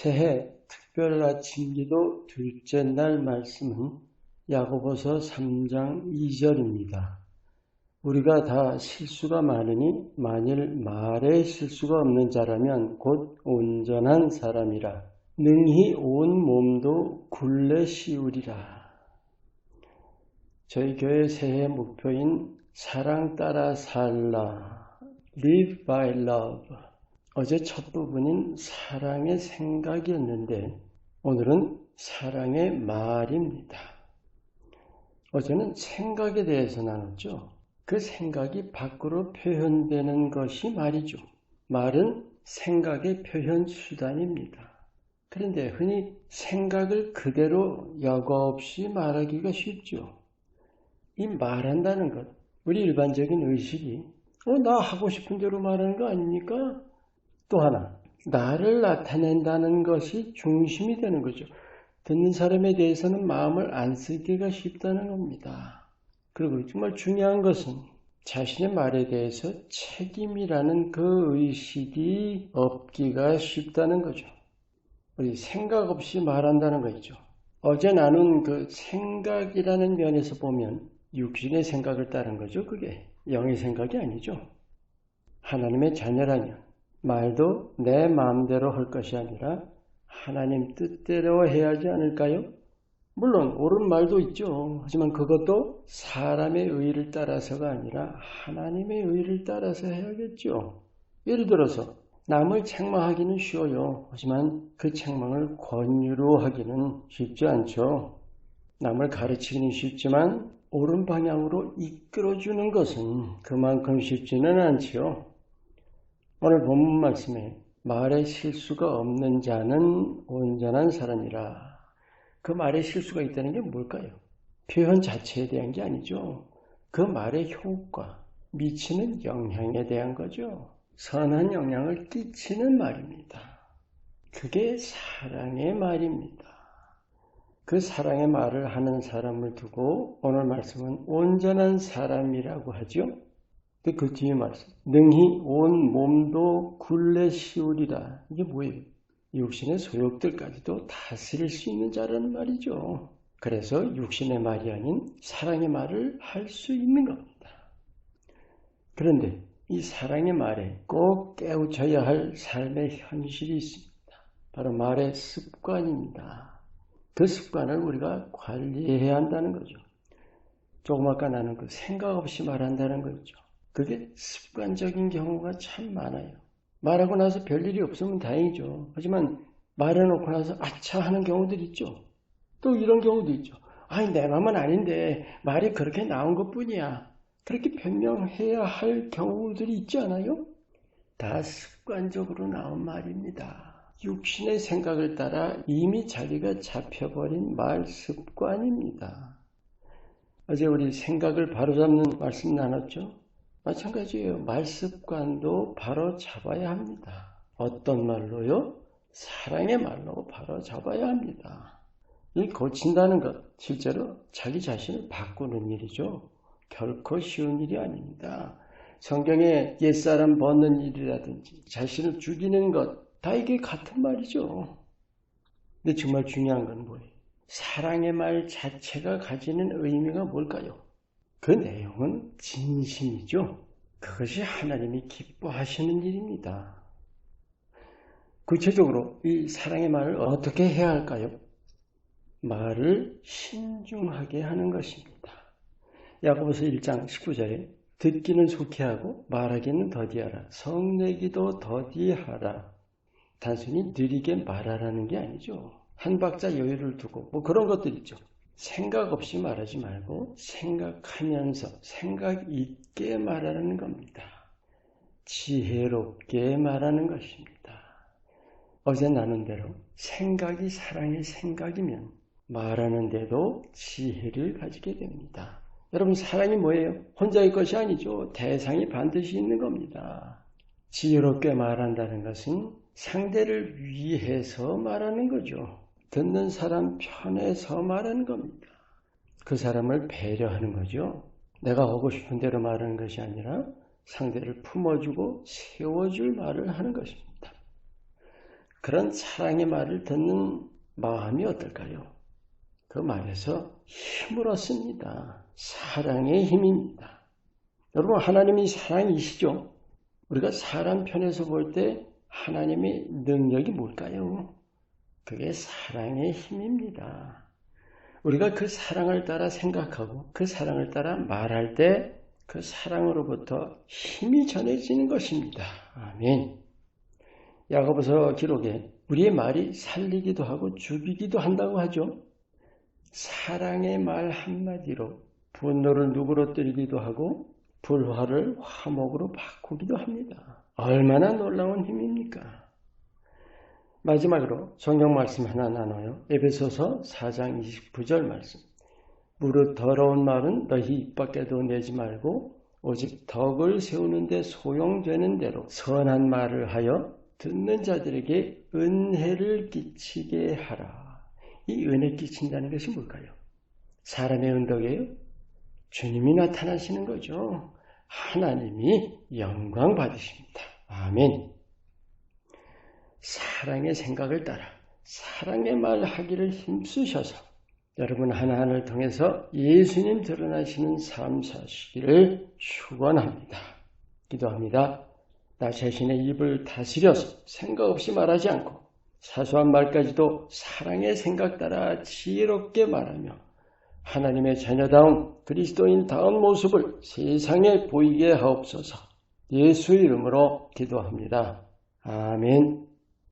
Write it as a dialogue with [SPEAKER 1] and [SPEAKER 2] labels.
[SPEAKER 1] 새해 특별 아침 기도 둘째 날 말씀은 야고보서 3장 2절입니다. 우리가 다 실수가 많으니 만일 말에 실수가 없는 자라면 곧 온전한 사람이라 능히 온 몸도 굴레 씌우리라. 저희 교회 새해 목표인 사랑 따라 살라, Live by Love. 어제 첫 부분인 사랑의 생각이었는데 오늘은 사랑의 말입니다. 어제는 생각에 대해서 나눴죠. 그 생각이 밖으로 표현되는 것이 말이죠. 말은 생각의 표현 수단입니다. 그런데 흔히 생각을 그대로 여과 없이 말하기가 쉽죠. 이 말한다는 것, 우리 일반적인 의식이 나 하고 싶은 대로 말하는 거 아닙니까? 또 하나, 나를 나타낸다는 것이 중심이 되는 거죠. 듣는 사람에 대해서는 마음을 안 쓰기가 쉽다는 겁니다. 그리고 정말 중요한 것은 자신의 말에 대해서 책임이라는 그 의식이 없기가 쉽다는 거죠. 우리 생각 없이 말한다는 거죠. 어제 나눈 그 생각이라는 면에서 보면 육신의 생각을 따른 거죠. 그게 영의 생각이 아니죠. 하나님의 자녀라면 말도 내 마음대로 할 것이 아니라 하나님 뜻대로 해야 하지 않을까요? 물론 옳은 말도 있죠. 하지만 그것도 사람의 의를 따라서가 아니라 하나님의 의를 따라서 해야겠죠. 예를 들어서 남을 책망하기는 쉬워요. 하지만 그 책망을 권유로 하기는 쉽지 않죠. 남을 가르치기는 쉽지만 옳은 방향으로 이끌어주는 것은 그만큼 쉽지는 않지요. 오늘 본문 말씀에 말에 실수가 없는 자는 온전한 사람이라. 그 말에 실수가 있다는 게 뭘까요? 표현 자체에 대한 게 아니죠. 그 말의 효과, 미치는 영향에 대한 거죠. 선한 영향을 끼치는 말입니다. 그게 사랑의 말입니다. 그 사랑의 말을 하는 사람을 두고 오늘 말씀은 온전한 사람이라고 하죠. 그 뒤에 말씀, 능히 온 몸도 굴레 씌우리라. 이게 뭐예요? 육신의 소욕들까지도 다스릴 수 있는 자라는 말이죠. 그래서 육신의 말이 아닌 사랑의 말을 할 수 있는 겁니다. 그런데 이 사랑의 말에 꼭 깨우쳐야 할 삶의 현실이 있습니다. 바로 말의 습관입니다. 그 습관을 우리가 관리해야 한다는 거죠. 조금 아까 나눈 그 생각 없이 말한다는 거죠. 그게 습관적인 경우가 참 많아요. 말하고 나서 별일이 없으면 다행이죠. 하지만 말해놓고 나서 아차 하는 경우들이 있죠. 또 이런 경우도 있죠. 아니 내 맘은 아닌데 말이 그렇게 나온 것뿐이야. 그렇게 변명해야 할 경우들이 있지 않아요? 다 습관적으로 나온 말입니다. 육신의 생각을 따라 이미 자리가 잡혀버린 말 습관입니다. 어제 우리 생각을 바로잡는 말씀 나눴죠? 마찬가지예요. 말 습관도 바로 잡아야 합니다. 어떤 말로요? 사랑의 말로 바로 잡아야 합니다. 이 고친다는 것, 실제로 자기 자신을 바꾸는 일이죠. 결코 쉬운 일이 아닙니다. 성경에 옛사람 벗는 일이라든지 자신을 죽이는 것, 다 이게 같은 말이죠. 근데 정말 중요한 건 뭐예요? 사랑의 말 자체가 가지는 의미가 뭘까요? 그 내용은 진심이죠. 그것이 하나님이 기뻐하시는 일입니다. 구체적으로 이 사랑의 말을 어떻게 해야 할까요? 말을 신중하게 하는 것입니다. 야고보서 1장 19절에 듣기는 속히 하고 말하기는 더디하라. 성내기도 더디하라. 단순히 느리게 말하라는 게 아니죠. 한 박자 여유를 두고 그런 것들 있죠. 생각 없이 말하지 말고 생각하면서 생각 있게 말하는 겁니다. 지혜롭게 말하는 것입니다. 어제 나눈 대로 생각이 사랑의 생각이면 말하는데도 지혜를 가지게 됩니다. 여러분 사랑이 뭐예요? 혼자의 것이 아니죠. 대상이 반드시 있는 겁니다. 지혜롭게 말한다는 것은 상대를 위해서 말하는 거죠. 듣는 사람 편에서 말하는 겁니다. 그 사람을 배려하는 거죠. 내가 하고 싶은 대로 말하는 것이 아니라 상대를 품어주고 세워줄 말을 하는 것입니다. 그런 사랑의 말을 듣는 마음이 어떨까요? 그 말에서 힘을 얻습니다. 사랑의 힘입니다. 여러분, 하나님이 사랑이시죠? 우리가 사람 편에서 볼 때 하나님의 능력이 뭘까요? 그게 사랑의 힘입니다. 우리가 그 사랑을 따라 생각하고 그 사랑을 따라 말할 때 그 사랑으로부터 힘이 전해지는 것입니다. 아멘. 야고보서 기록에 우리의 말이 살리기도 하고 죽이기도 한다고 하죠. 사랑의 말 한마디로 분노를 누그러뜨리기도 하고 불화를 화목으로 바꾸기도 합니다. 얼마나 놀라운 힘입니까? 마지막으로 성경 말씀 하나 나눠요. 에베소서 4장 29절 말씀. 무릇 더러운 말은 너희 입 밖에도 내지 말고 오직 덕을 세우는 데 소용되는 대로 선한 말을 하여 듣는 자들에게 은혜를 끼치게 하라. 이 은혜 끼친다는 것이 뭘까요? 사람의 은덕이에요? 주님이 나타나시는 거죠. 하나님이 영광 받으십니다. 아멘. 사랑의 생각을 따라 사랑의 말 하기를 힘쓰셔서 여러분 하나하나를 통해서 예수님 드러나시는 삶 사시기를 축원합니다. 기도합니다. 나 자신의 입을 다스려서 생각 없이 말하지 않고 사소한 말까지도 사랑의 생각 따라 지혜롭게 말하며 하나님의 자녀다운 그리스도인다운 모습을 세상에 보이게 하옵소서. 예수 이름으로 기도합니다. 아멘.